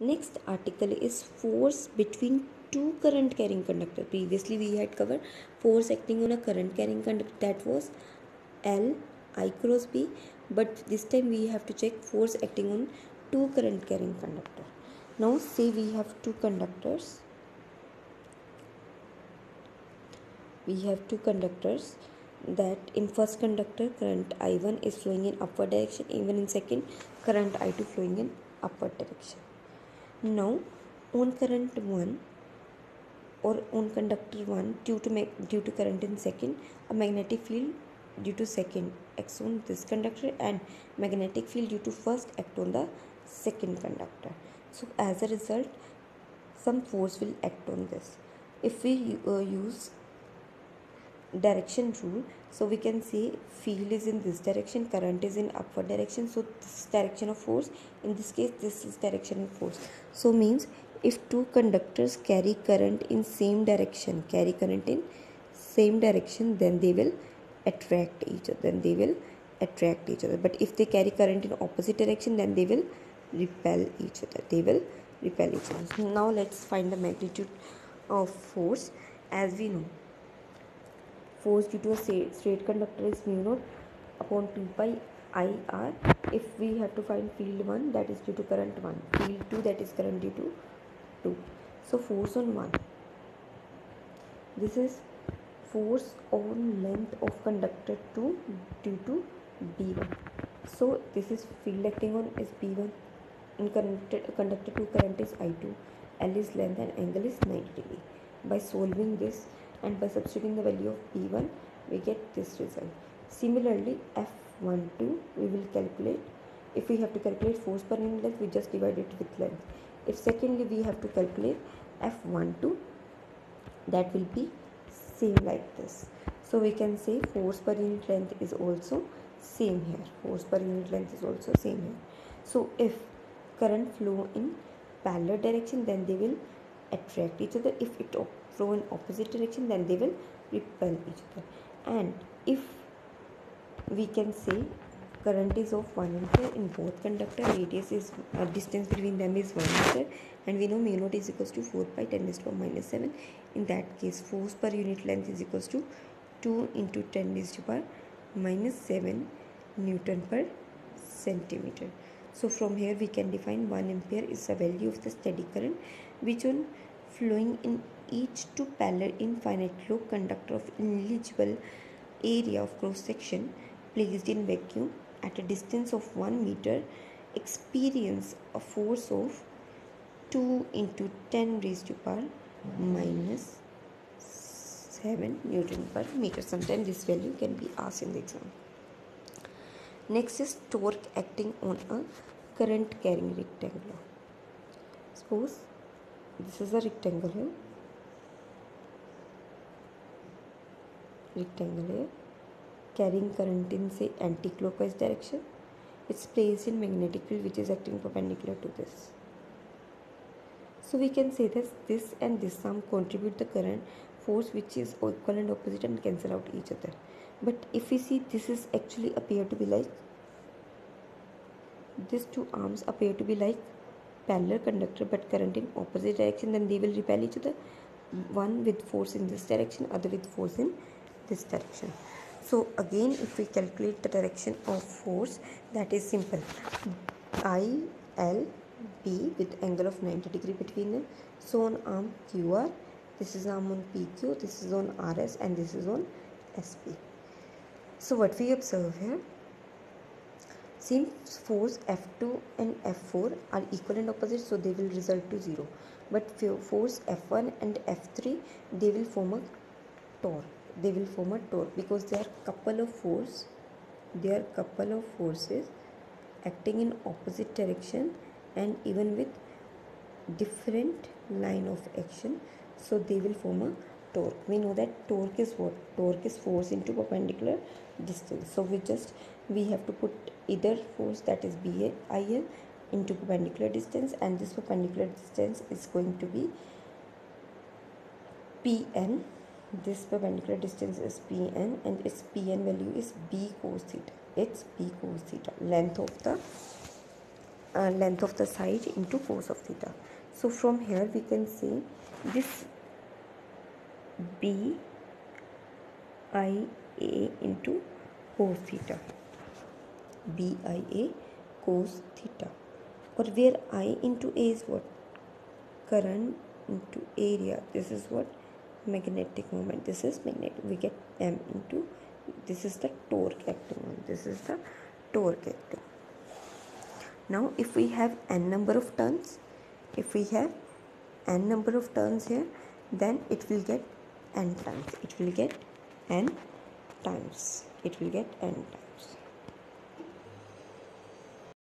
Next article is force between two current carrying conductor. Previously we had covered force acting on a current carrying conductor, that was L I cross B, but this time we have to check force acting on two current carrying conductor. Now say we have two conductors. We have two conductors that in first conductor current I1 is flowing in upward direction, even in second current I2 flowing in upward direction. Now on current 1 or on conductor 1, due to current in second, a magnetic field due to second acts on this conductor and magnetic field due to first act on the second conductor. So as a result, some force will act on this. If we use direction rule, so we can say field is in this direction, current is in upward direction, so this is direction of force. In this case, this is direction of force. So means if two conductors carry current in same direction, then they will attract each other. But if they carry current in opposite direction, then they will repel each other. So now let's find the magnitude of force. As we know, force due to a straight conductor is mu naught upon 2 pi I r. If we have to find field 1, that is due to current 1, field 2, that is current due to 2. So force on 1, this is force on length of conductor 2 due to B1. So this is field acting on is B1. In conductor 2 current is I2, L is length and angle is 90 degree. By solving this and by substituting the value of B1, we get this result. Similarly, F12 we will calculate. If we have to calculate force per unit length, we just divide it with length. If secondly we have to calculate F12, that will be same like this. So we can say force per unit length is also same here. So if current flow in parallel direction, then they will attract each other. If it flow in opposite direction, then they will repel each other. And if we can say current is of 1 ampere in both conductor, radius is distance between them is 1 meter, and we know mu naught is equals to 4 pi 10 raised to minus 7. In that case, force per unit length is equals to 2 into 10 raised to power minus 7 Newton per centimeter. So from here we can define 1 ampere is the value of the steady current which on flowing in each two parallel infinite flow conductor of negligible area of cross section placed in vacuum at a distance of 1 meter experience a force of 2 into 10 raised to power minus 7 Newton per meter. Sometimes this value can be asked in the exam. Next is torque acting on a current carrying rectangle. Suppose this is a rectangle here, carrying current in say anti-clockwise direction. It's placed in magnetic field which is acting perpendicular to this. So we can say that this and this sum contribute the current force which is equal and opposite and cancel out each other. But if we see, this is actually appear to be like, these two arms appear to be like parallel conductor but current in opposite direction, then they will repel each other, one with force in this direction, other with force in this direction. So again, if we calculate the direction of force, that is simple. I, L, B with angle of 90 degree between them. So on arm QR, this is arm on PQ, this is on RS, and this is on SP. So what we observe here, since force F2 and F4 are equal and opposite, so they will result to 0. But force F1 and F3, they will form a torque. Because they are couple of forces acting in opposite direction and even with different line of action. So they will form a torque. We know that torque is what? Torque is force into perpendicular distance. So we have to put either force, that is BIL, into perpendicular distance, and this perpendicular distance is going to be Pn. This perpendicular distance is Pn, and its Pn value is B cos theta. Length of the length of the side into cos of theta. So from here we can say this BIA into cos theta, BIA cos theta, or where I into A is what? Current into area. This is what? Magnetic moment. This is magnetic. We get M into, this is the torque acting on, this is the torque acting. Now if we have n number of turns, if we have n number of turns here, then it will get n times, it will get n times, it will get n times.